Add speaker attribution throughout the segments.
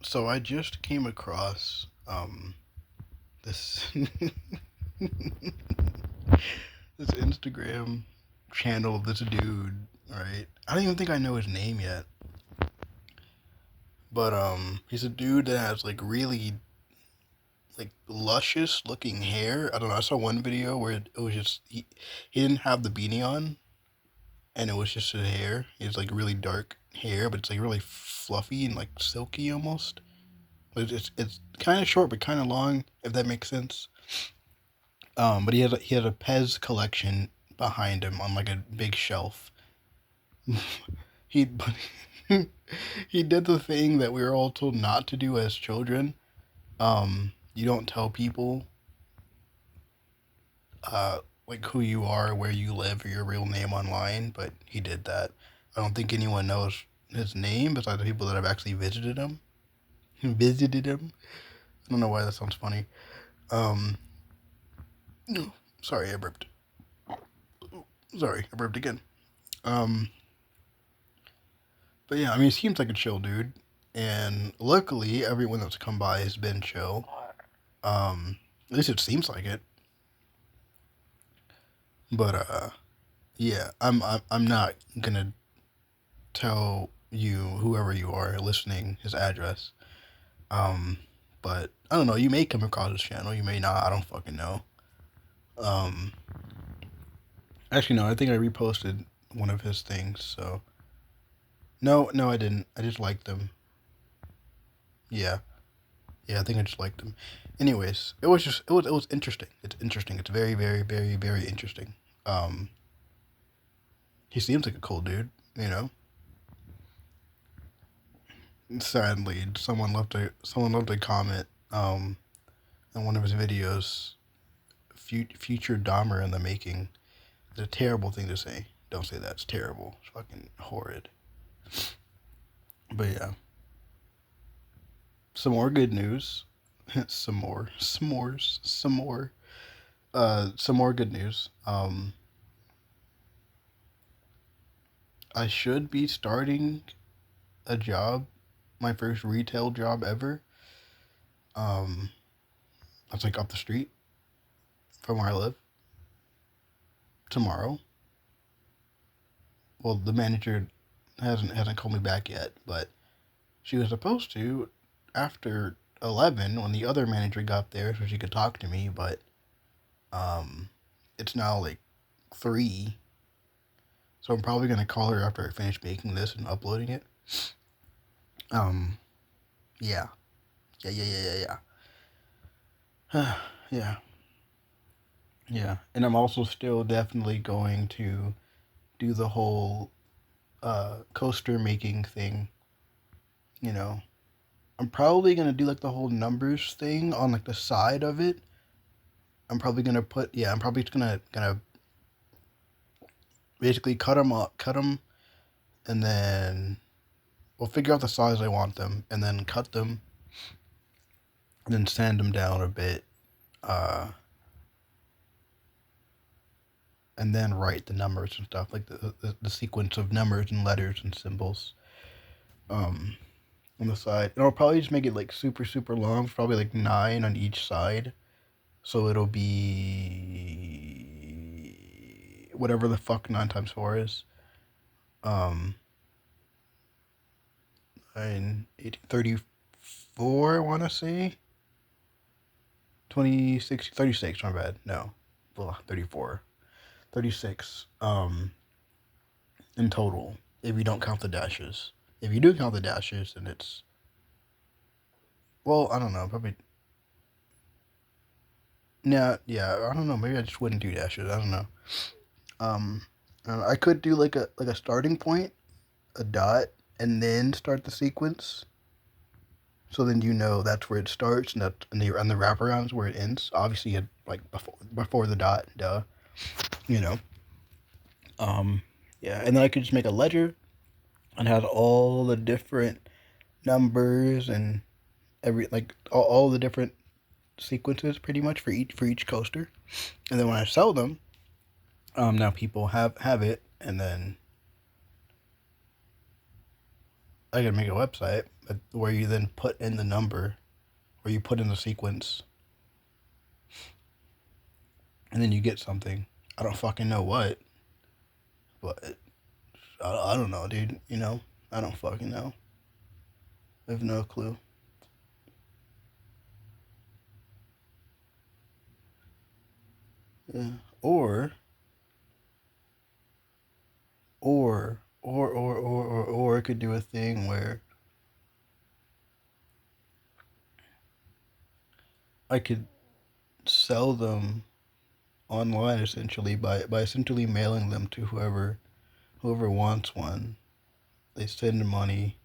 Speaker 1: So I just came across this this Instagram channel of this dude, right? I don't even think I know his name yet. But he's a dude that has like really like luscious looking hair. I don't know. I saw one video where it was just he didn't have the beanie on and it was just his hair. He has like really dark hair, but it's like really fluffy and like silky almost. But it's kind of short but kind of long, if that makes sense. But he had a Pez collection behind him on like a big shelf. he he did the thing that we were all told not to do as children. You don't tell people like who you are, where you live, or your real name online, but he did that. I don't think anyone knows his name besides the people that have actually visited him. Visited him. I don't know why that sounds funny. Um, sorry, I burped. Sorry, I burped again. Um, but yeah, I mean, he seems like a chill dude, and luckily, everyone that's come by has been chill. At least it seems like it. But yeah, I'm not gonna tell you, whoever you are listening, his address. Um, but I don't know. You may come across his channel. You may not. I don't fucking know. Um, actually, no. I think I reposted one of his things. So no, no, I didn't. I just liked them. Yeah, yeah. I think I just liked them. Anyways, it was interesting. It's interesting. It's very, very, very, very interesting. Um, he seems like a cool dude. You know. Sadly, someone left a comment. In one of his videos, future Dahmer in the making. It's a terrible thing to say. Don't say that. It's terrible. It's fucking horrid. But yeah, some more good news. Some more s'mores. Some more. Some more good news. I should be starting a job, my first retail job ever. Um, that's like up the street from where I live tomorrow. Well, the manager hasn't called me back yet, but she was supposed to after 11 when the other manager got there so she could talk to me, but um, it's now like 3, so I'm probably gonna call her after I finish making this and uploading it. Um, yeah, yeah. Yeah, yeah. And I'm also still definitely going to do the whole coaster making thing. You know, I'm probably gonna do like the whole numbers thing on like the side of it. I'm probably gonna put yeah. I'm probably just gonna basically cut them, and then we'll figure out the size I want them, and then cut them, and then sand them down a bit, uh, and then write the numbers and stuff, like the sequence of numbers and letters and symbols, um, on the side. And I'll probably just make it like super super long, probably like 9 on each side, so it'll be whatever the fuck 9 times 4 is. Um, and 34, I want to say. 26, 36, my bad. No. Well, 34. 36 in total, if you don't count the dashes. If you do count the dashes, then it's, well, I don't know, probably, nah, yeah, I don't know, maybe I just wouldn't do dashes, I don't know. Um, I could do like a starting point, a dot, and then start the sequence. So then you know that's where it starts, and the wraparound is where it ends. Obviously, like before the dot, duh. You know. Um, yeah, and then I could just make a ledger and have all the different numbers and all the different sequences pretty much for each coaster. And then when I sell them, now people have it, and then I can make a website where you then put in the number, or you put in the sequence, and then you get something. I don't fucking know what, but I don't know, dude. You know, I don't fucking know. I have no clue. Yeah. Or it could do a thing where I could sell them online essentially by essentially mailing them to whoever wants one. They send money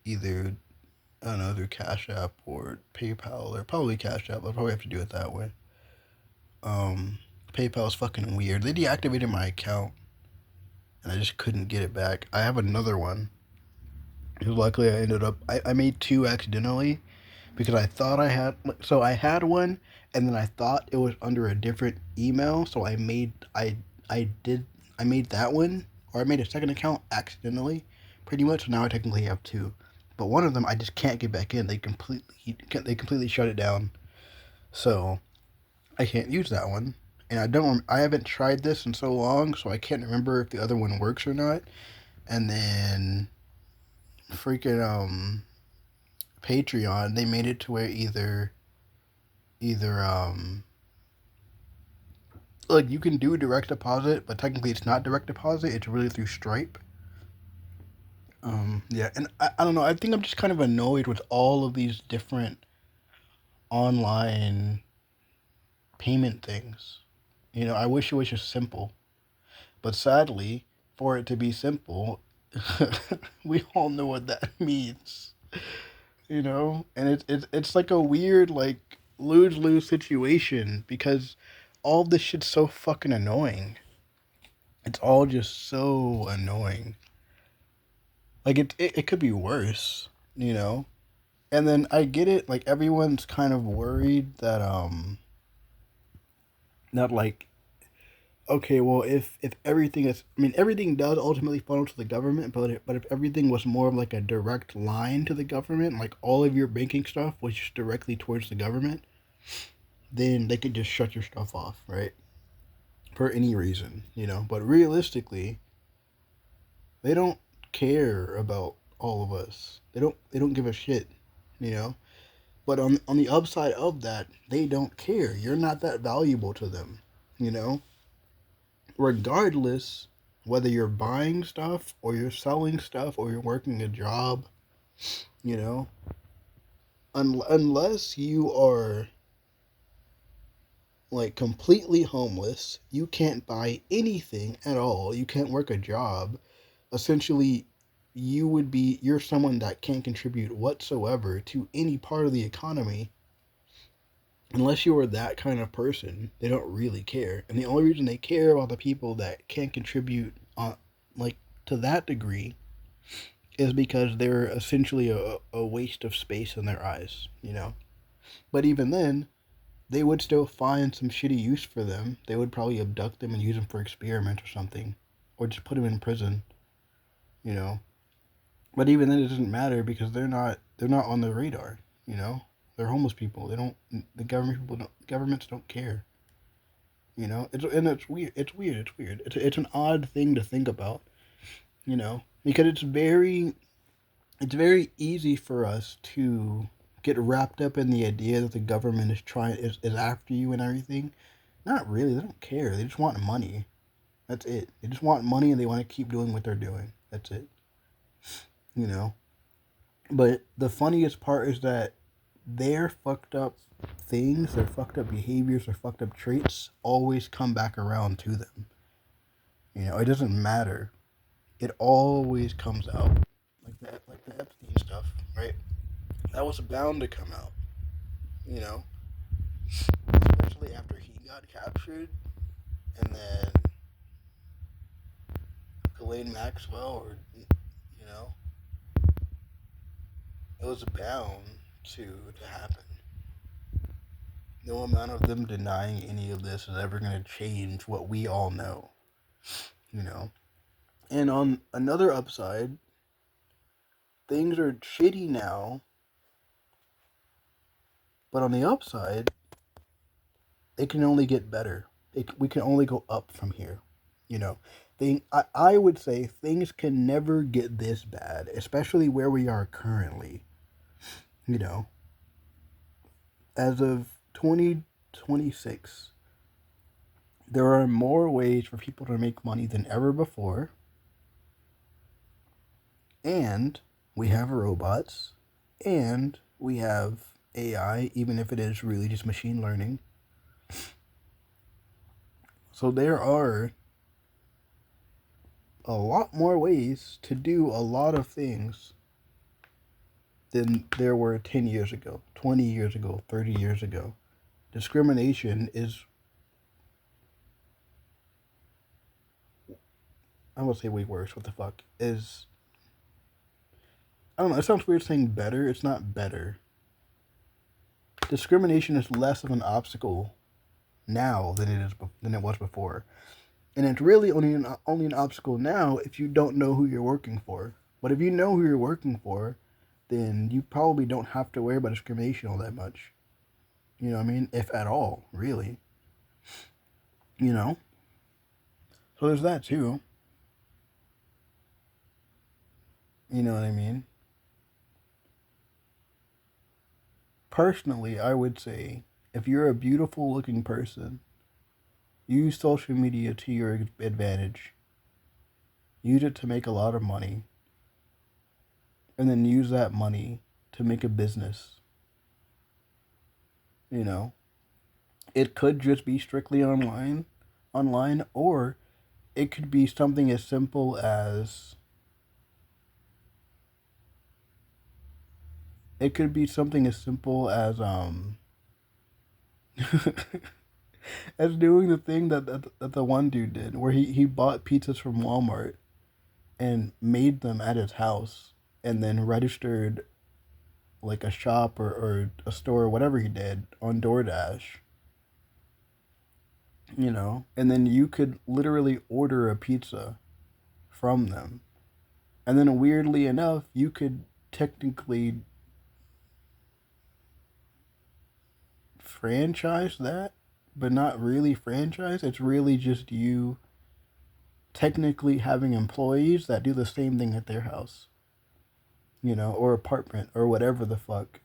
Speaker 1: either, I don't know, through Cash App or PayPal, or probably Cash App. I'll probably have to do it that way. Um, PayPal's fucking weird. They deactivated my account and I just couldn't get it back. I have another one. Luckily, I made two accidentally because I thought I had. So I had one, and then I thought it was under a different email. So I made that one, or I made a second account accidentally, pretty much. So now I technically have two, but one of them I just can't get back in. They completely shut it down. So I can't use that one. And I haven't tried this in so long, so I can't remember if the other one works or not. And then freaking Patreon, they made it to where either like you can do direct deposit, but technically it's not direct deposit, it's really through Stripe. Yeah, and I don't know, I think I'm just kind of annoyed with all of these different online payment things. You know, I wish it was just simple. But sadly, for it to be simple, we all know what that means. You know, and it's like a weird like lose situation because all this shit's so fucking annoying. It's all just so annoying. Like it could be worse, you know. And then I get it. Like everyone's kind of worried that not like, okay, well, if everything is, I mean, everything does ultimately funnel to the government, but if everything was more of like a direct line to the government, like all of your banking stuff was just directly towards the government, then they could just shut your stuff off, right? For any reason, you know. But realistically, they don't care about all of us. They don't give a shit, you know. But on the upside of that, they don't care. You're not that valuable to them, you know. Regardless whether you're buying stuff or you're selling stuff or you're working a job, you know, unless you are like completely homeless, you can't buy anything at all. You can't work a job. Essentially, you're someone that can't contribute whatsoever to any part of the economy. Unless you are that kind of person, they don't really care. And the only reason they care about the people that can't contribute on like to that degree is because they're essentially a waste of space in their eyes, you know. But even then, they would still find some shitty use for them. They would probably abduct them and use them for experiments or something, or just put them in prison, you know. But even then, it doesn't matter because they're not on the radar, you know. They're homeless people. They don't. The government people don't. Governments don't care. You know. It's weird. It's weird. It's weird. It's an odd thing to think about. You know, because it's very easy for us to get wrapped up in the idea that the government is after you and everything. Not really. They don't care. They just want money. That's it. They just want money and they want to keep doing what they're doing. That's it. You know. But the funniest part is that their fucked up things, their fucked up behaviors, their fucked up traits always come back around to them. You know, it doesn't matter. It always comes out. Like the Epstein stuff, right? That was bound to come out, you know, especially after he got captured, and then Ghislaine Maxwell, or you know, it was bound to happen. No amount of them denying any of this is ever going to change what we all know, you know. And on another upside, things are shitty now, but on the upside, it can only get better. We can only go up from here. You know, I would say things can never get this bad, especially where we are currently. You know, as of 2026, there are more ways for people to make money than ever before, and we have robots, and we have AI, even if it is really just machine learning. So there are a lot more ways to do a lot of things than there were 10 years ago, 20 years ago, 30 years ago. Discrimination is, I would say way worse. What the fuck? Is, I don't know, it sounds weird saying better. It's not better. Discrimination is less of an obstacle now than it was before. And it's really only an obstacle now if you don't know who you're working for. But if you know who you're working for, then you probably don't have to worry about discrimination all that much. You know what I mean? If at all, really. You know? So there's that too. You know what I mean? Personally, I would say if you're a beautiful looking person, use social media to your advantage. Use it to make a lot of money. And then use that money to make a business. You know? It could just be strictly online, or it could be something as simple as it could be something as simple as as doing the thing that the one dude did, where he bought pizzas from Walmart and made them at his house, and then registered like a shop or a store or whatever he did on DoorDash. You know, and then you could literally order a pizza from them, and then weirdly enough, you could technically franchise that, but not really franchise. It's really just you technically having employees that do the same thing at their house, you know, or apartment or whatever the fuck,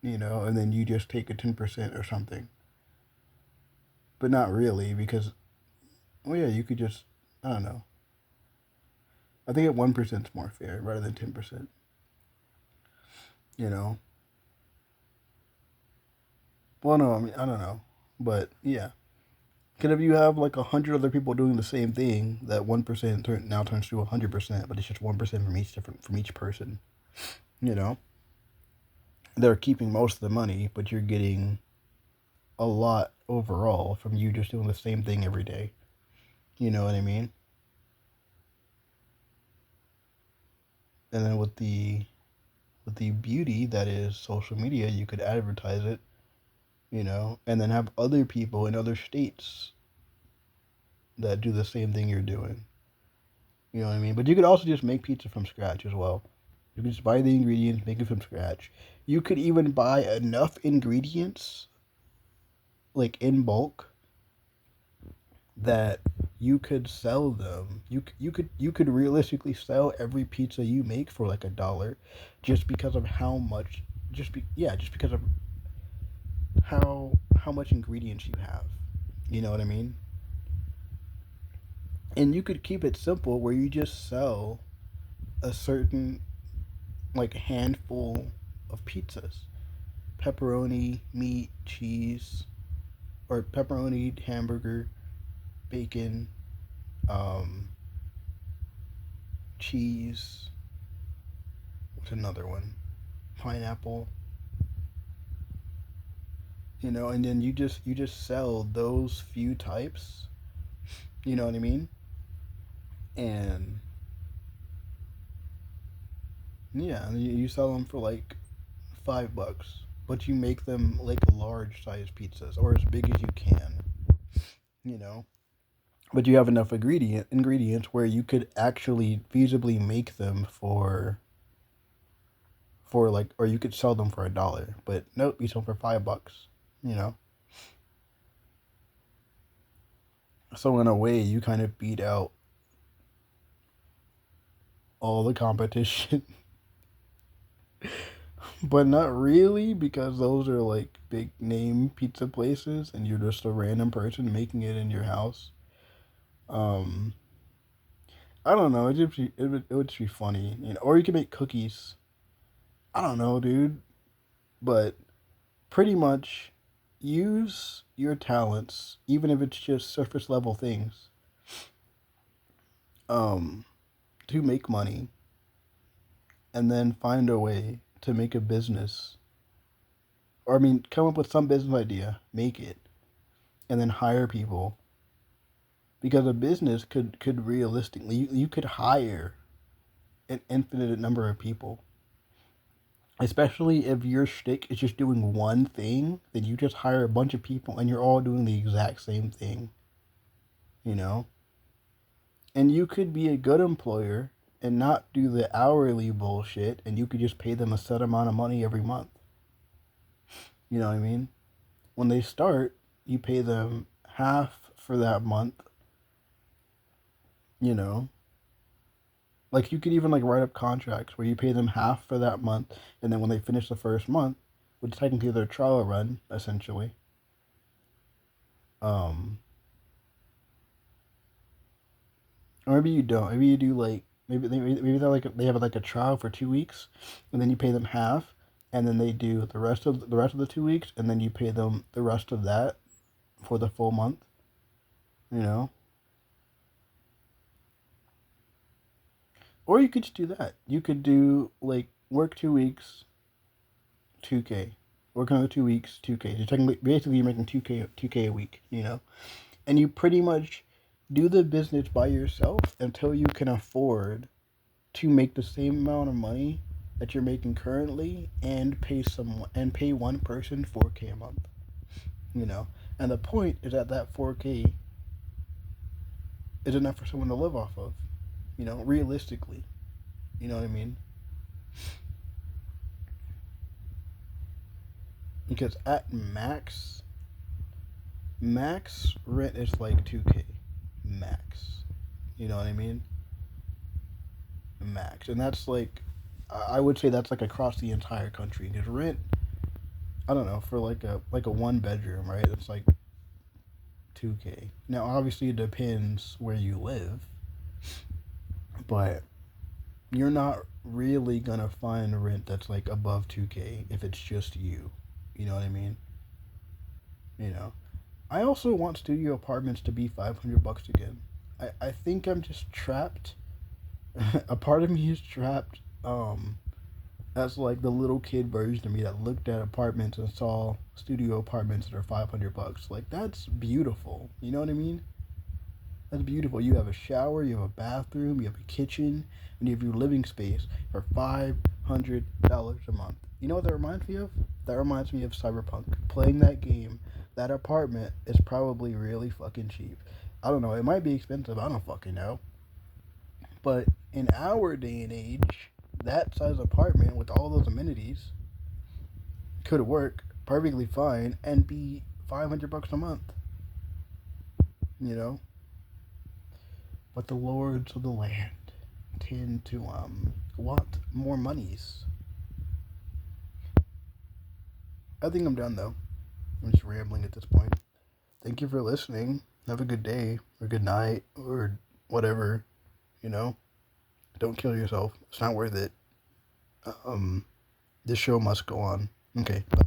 Speaker 1: you know, and then you just take a 10% or something. But not really, because, well, yeah, you could just, I don't know. I think at 1% is more fair rather than 10%, you know. Well, no, I mean, I don't know. But yeah. Because if you have like 100 other people doing the same thing, that 1% now turns to 100%, but it's just 1% from each person. You know, they're keeping most of the money, but you're getting a lot overall from you just doing the same thing every day. You know what I mean? And then with the beauty that is social media, you could advertise it, you know, and then have other people in other states that do the same thing you're doing. You know what I mean? But you could also just make pizza from scratch as well. You can just buy the ingredients, make it from scratch. You could even buy enough ingredients, like in bulk, that you could sell them. You could realistically sell every pizza you make for like $1, just because of how much. Just because of how much ingredients you have. You know what I mean? And you could keep it simple where you just sell a certain like handful of pizzas: pepperoni, meat, cheese, or pepperoni, hamburger, bacon, um, cheese. What's another one? Pineapple. You know, and then you just sell those few types. You know what I mean? And yeah, you sell them for like $5, but you make them like large size pizzas or as big as you can. You know, but you have enough ingredients where you could actually feasibly make them for for like, or you could sell them for $1, but nope, you sell them for $5. You know, so in a way, you kind of beat out all the competition, but not really because those are like big name pizza places, and you're just a random person making it in your house. Um, I don't know. It would just be funny, you know. Or you could make cookies. I don't know, dude. But pretty much use your talents, even if it's just surface level things, um, to make money, and then find a way to make a business. Or I mean, come up with some business idea, make it, and then hire people. Because a business could realistically, you could hire an infinite number of people. Especially if your shtick is just doing one thing, then you just hire a bunch of people and you're all doing the exact same thing, you know? And you could be a good employer and not do the hourly bullshit, and you could just pay them a set amount of money every month. You know what I mean? When they start, you pay them half for that month, you know? Like you could even like write up contracts where you pay them half for that month, and then when they finish the first month, which is technically their trial run, essentially, um, or maybe you don't. Maybe you do like maybe they have like a trial for 2 weeks, and then you pay them half, and then they do the rest of the 2 weeks, and then you pay them the rest of that for the full month. You know, or you could just do that. You could do like work 2 weeks, 2K. Work another 2 weeks, 2K. So technically, basically, you're making 2K a week. You know, and you pretty much do the business by yourself until you can afford to make the same amount of money that you're making currently and pay one person 4K a month. You know, and the point is that 4K is enough for someone to live off of. You know, realistically. You know what I mean? Because at max rent is like 2K max. You know what I mean? Max, and that's like I would say that's like across the entire country. Because rent, I don't know, for like a one bedroom, right? It's like 2K. Now, obviously, it depends where you live, but you're not really gonna find rent that's like above 2K if it's just you. You know what I mean? You know. I also want studio apartments to be $500 again. I think I'm just trapped. A part of me is trapped. That's like the little kid version of me that looked at apartments and saw studio apartments that are $500. Like that's beautiful. You know what I mean? That's beautiful. You have a shower, you have a bathroom, you have a kitchen, and you have your living space for $500 a month. You know what that reminds me of? That reminds me of Cyberpunk. Playing that game, that apartment is probably really fucking cheap. I don't know. It might be expensive. I don't fucking know. But in our day and age, that size apartment with all those amenities could work perfectly fine and be $500 a month. You know, but the lords of the land tend to want more monies. I think I'm done though. I'm just rambling at this point. Thank you for listening. Have a good day or good night or whatever. You know, don't kill yourself. It's not worth it. This show must go on. Okay, bye.